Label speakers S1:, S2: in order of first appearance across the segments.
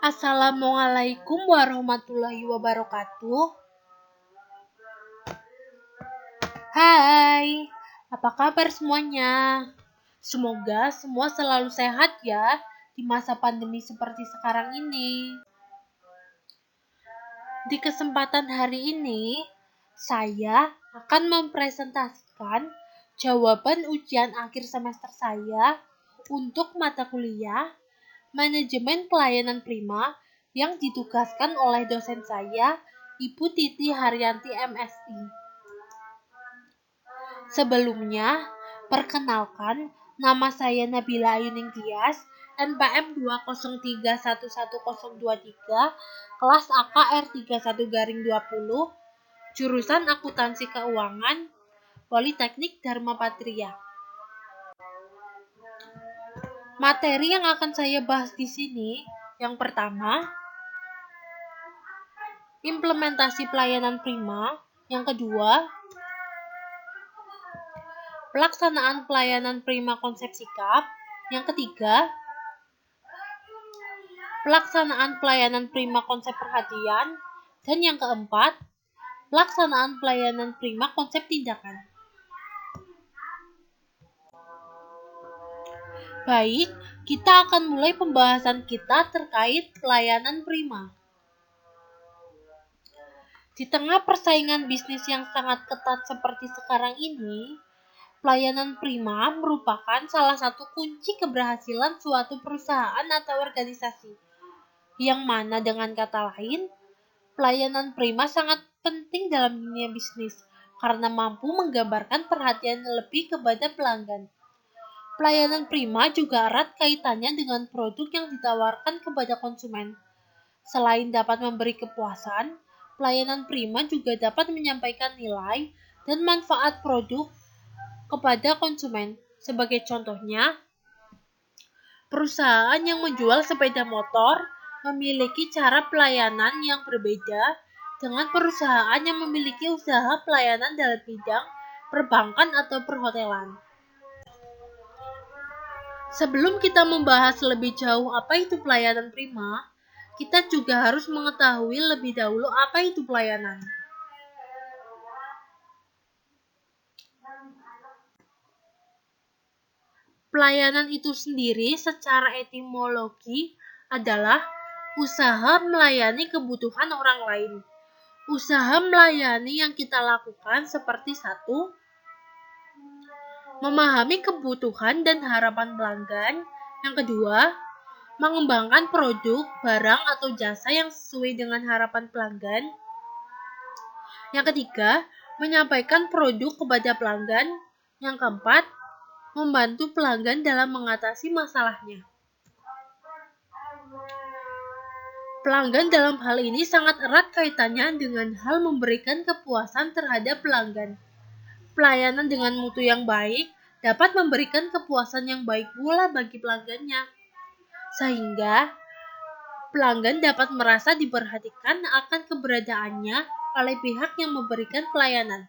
S1: Assalamualaikum warahmatullahi wabarakatuh. Hai, apa kabar semuanya? Semoga semua selalu sehat ya di masa pandemi seperti sekarang ini. Di kesempatan hari ini, saya akan mempresentasikan jawaban ujian akhir semester saya untuk mata kuliah Manajemen Pelayanan Prima yang ditugaskan oleh dosen saya, Ibu Titi Haryanti MSI. Sebelumnya, perkenalkan, nama saya Nabila Ayuning Tias, NPM 203111023, kelas AKR 31-20, jurusan Akuntansi Keuangan, Politeknik Dharma Patria. Materi yang akan saya bahas di sini, yang pertama, implementasi pelayanan prima. Yang kedua, pelaksanaan pelayanan prima konsep sikap. Yang ketiga, pelaksanaan pelayanan prima konsep perhatian. Dan yang keempat, pelaksanaan pelayanan prima konsep tindakan. Baik, kita akan mulai pembahasan kita terkait pelayanan prima. Di tengah persaingan bisnis yang sangat ketat seperti sekarang ini, pelayanan prima merupakan salah satu kunci keberhasilan suatu perusahaan atau organisasi. Yang mana dengan kata lain, pelayanan prima sangat penting dalam dunia bisnis karena mampu menggambarkan perhatian lebih kepada pelanggan. Pelayanan prima juga erat kaitannya dengan produk yang ditawarkan kepada konsumen. Selain dapat memberi kepuasan, pelayanan prima juga dapat menyampaikan nilai dan manfaat produk kepada konsumen. Sebagai contohnya, perusahaan yang menjual sepeda motor memiliki cara pelayanan yang berbeda dengan perusahaan yang memiliki usaha pelayanan dalam bidang perbankan atau perhotelan. Sebelum kita membahas lebih jauh apa itu pelayanan prima, kita juga harus mengetahui lebih dahulu apa itu pelayanan. Pelayanan itu sendiri secara etimologi adalah usaha melayani kebutuhan orang lain. Usaha melayani yang kita lakukan seperti 1. Memahami kebutuhan dan harapan pelanggan. Yang kedua, mengembangkan produk, barang, atau jasa yang sesuai dengan harapan pelanggan. Yang ketiga, menyampaikan produk kepada pelanggan. Yang keempat, membantu pelanggan dalam mengatasi masalahnya. Pelanggan dalam hal ini sangat erat kaitannya dengan hal memberikan kepuasan terhadap pelanggan. Pelayanan dengan mutu yang baik dapat memberikan kepuasan yang baik pula bagi pelanggannya, sehingga pelanggan dapat merasa diperhatikan akan keberadaannya oleh pihak yang memberikan pelayanan.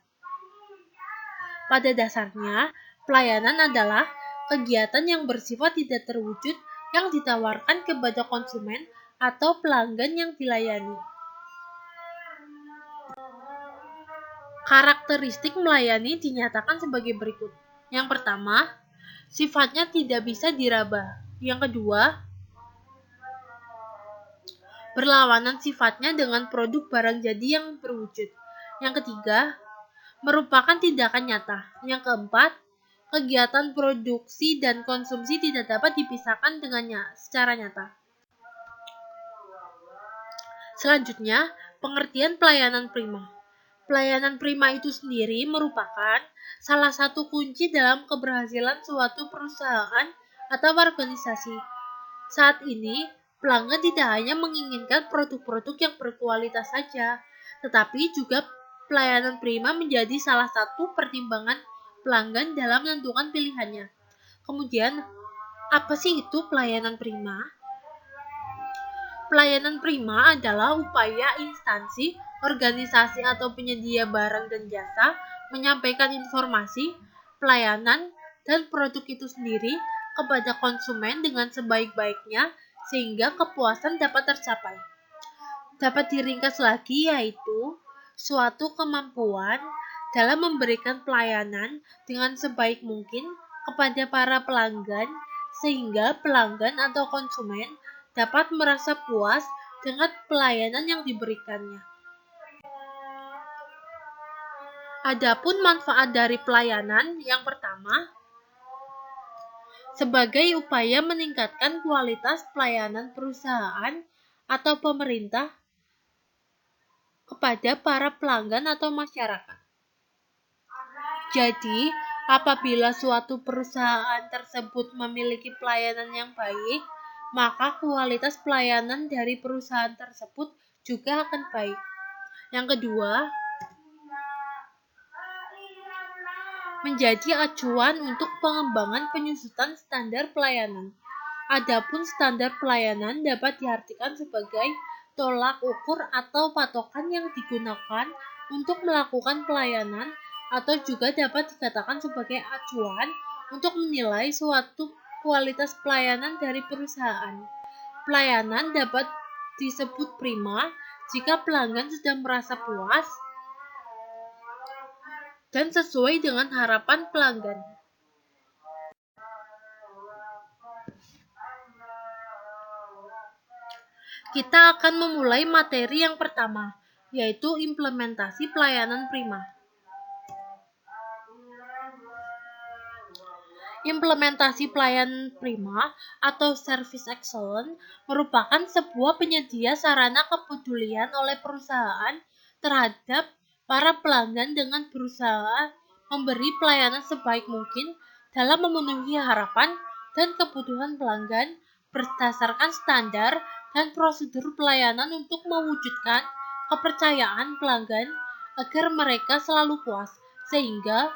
S1: Pada dasarnya, pelayanan adalah kegiatan yang bersifat tidak terwujud yang ditawarkan kepada konsumen atau pelanggan yang dilayani. Karakteristik melayani dinyatakan sebagai berikut. Yang pertama, sifatnya tidak bisa diraba. Yang kedua, berlawanan sifatnya dengan produk barang jadi yang berwujud. Yang ketiga, merupakan tindakan nyata. Yang keempat, kegiatan produksi dan konsumsi tidak dapat dipisahkan dengannya secara nyata. Selanjutnya, pengertian pelayanan prima. Pelayanan prima itu sendiri merupakan salah satu kunci dalam keberhasilan suatu perusahaan atau organisasi. Saat ini, pelanggan tidak hanya menginginkan produk-produk yang berkualitas saja, tetapi juga pelayanan prima menjadi salah satu pertimbangan pelanggan dalam menentukan pilihannya. Kemudian, apa sih itu pelayanan prima? Pelayanan prima adalah upaya instansi, organisasi atau penyedia barang dan jasa menyampaikan informasi, pelayanan, dan produk itu sendiri kepada konsumen dengan sebaik-baiknya sehingga kepuasan dapat tercapai. Dapat diringkas lagi yaitu suatu kemampuan dalam memberikan pelayanan dengan sebaik mungkin kepada para pelanggan sehingga pelanggan atau konsumen dapat merasa puas dengan pelayanan yang diberikannya. Adapun manfaat dari pelayanan yang pertama, sebagai upaya meningkatkan kualitas pelayanan perusahaan atau pemerintah kepada para pelanggan atau masyarakat. Jadi, apabila suatu perusahaan tersebut memiliki pelayanan yang baik, maka kualitas pelayanan dari perusahaan tersebut juga akan baik. Yang kedua, menjadi acuan untuk pengembangan penyusutan standar pelayanan. Adapun standar pelayanan dapat diartikan sebagai tolak ukur atau patokan yang digunakan untuk melakukan pelayanan atau juga dapat dikatakan sebagai acuan untuk menilai suatu kualitas pelayanan dari perusahaan. Pelayanan dapat disebut prima jika pelanggan sudah merasa puas dan sesuai dengan harapan pelanggan. Kita akan memulai materi yang pertama, yaitu implementasi pelayanan prima. Implementasi pelayanan prima atau service excellence merupakan sebuah penyedia sarana kepedulian oleh perusahaan terhadap para pelanggan dengan berusaha memberi pelayanan sebaik mungkin dalam memenuhi harapan dan kebutuhan pelanggan berdasarkan standar dan prosedur pelayanan untuk mewujudkan kepercayaan pelanggan agar mereka selalu puas, sehingga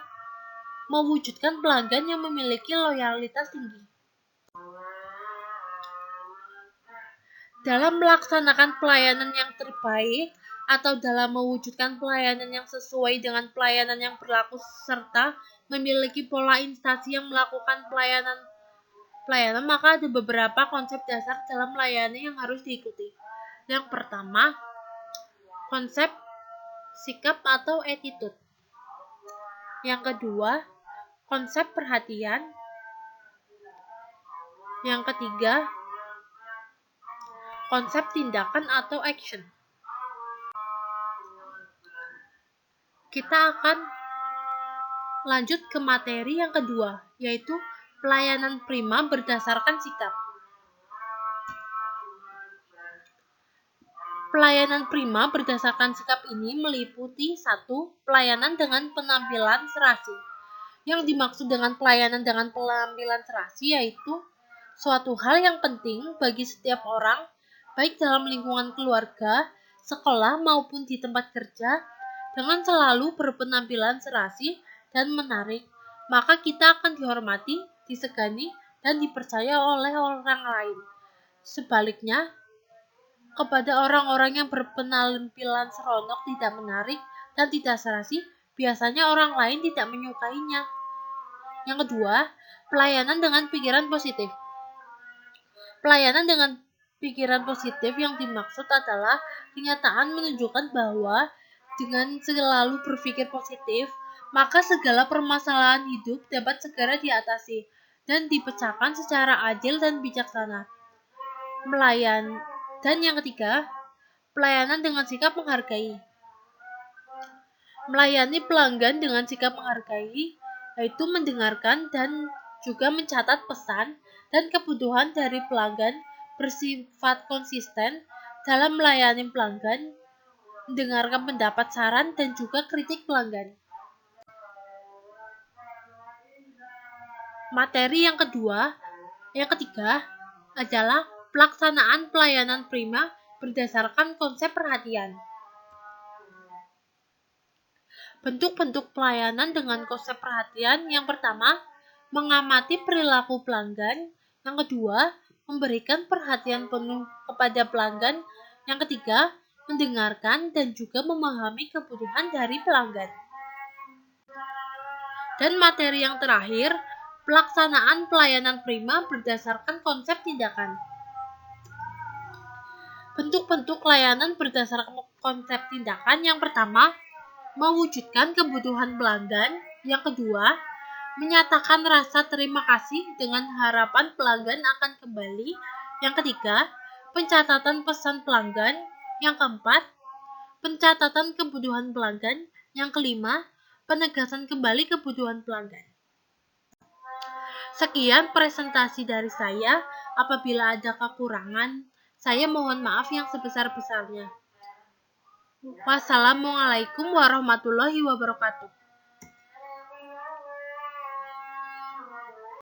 S1: mewujudkan pelanggan yang memiliki loyalitas tinggi. Dalam melaksanakan pelayanan yang terbaik atau dalam mewujudkan pelayanan yang sesuai dengan pelayanan yang berlaku serta memiliki pola instansi yang melakukan pelayanan, maka ada beberapa konsep dasar dalam melayani yang harus diikuti. Yang pertama, konsep sikap atau attitude. Yang kedua, konsep perhatian. Yang ketiga, konsep tindakan atau action. Kita akan lanjut ke materi yang kedua, yaitu pelayanan prima berdasarkan sikap. Pelayanan prima berdasarkan sikap ini meliputi 1. Pelayanan dengan penampilan serasi. Yang dimaksud dengan pelayanan dengan penampilan serasi yaitu suatu hal yang penting bagi setiap orang, baik dalam lingkungan keluarga, sekolah, maupun di tempat kerja, dengan selalu berpenampilan serasi dan menarik, maka kita akan dihormati, disegani, dan dipercaya oleh orang lain. Sebaliknya, kepada orang-orang yang berpenampilan seronok, tidak menarik, dan tidak serasi, biasanya orang lain tidak menyukainya. Yang kedua, pelayanan dengan pikiran positif. Pelayanan dengan pikiran positif yang dimaksud adalah kenyataan menunjukkan bahwa dengan selalu berpikir positif, maka segala permasalahan hidup dapat segera diatasi dan dipecahkan secara adil dan bijaksana. Dan yang ketiga, pelayanan dengan sikap menghargai. Melayani pelanggan dengan sikap menghargai, yaitu mendengarkan dan juga mencatat pesan dan kebutuhan dari pelanggan, bersifat konsisten dalam melayani pelanggan, mendengarkan pendapat, saran, dan juga kritik pelanggan. Materi yang ketiga adalah pelaksanaan pelayanan prima berdasarkan konsep perhatian. Bentuk-bentuk pelayanan dengan konsep perhatian. Yang pertama, mengamati perilaku pelanggan. Yang kedua, memberikan perhatian penuh kepada pelanggan. Yang ketiga, mendengarkan dan juga memahami kebutuhan dari pelanggan. Dan materi yang terakhir, pelaksanaan pelayanan prima berdasarkan konsep tindakan. Bentuk-bentuk layanan berdasarkan konsep tindakan. Yang pertama, mewujudkan kebutuhan pelanggan. Yang kedua, menyatakan rasa terima kasih dengan harapan pelanggan akan kembali. Yang ketiga, pencatatan pesan pelanggan. Yang keempat, pencatatan kebutuhan pelanggan. Yang kelima, penegasan kembali kebutuhan pelanggan. Sekian presentasi dari saya. Apabila ada kekurangan, saya mohon maaf yang sebesar-besarnya. Wassalamualaikum warahmatullahi wabarakatuh.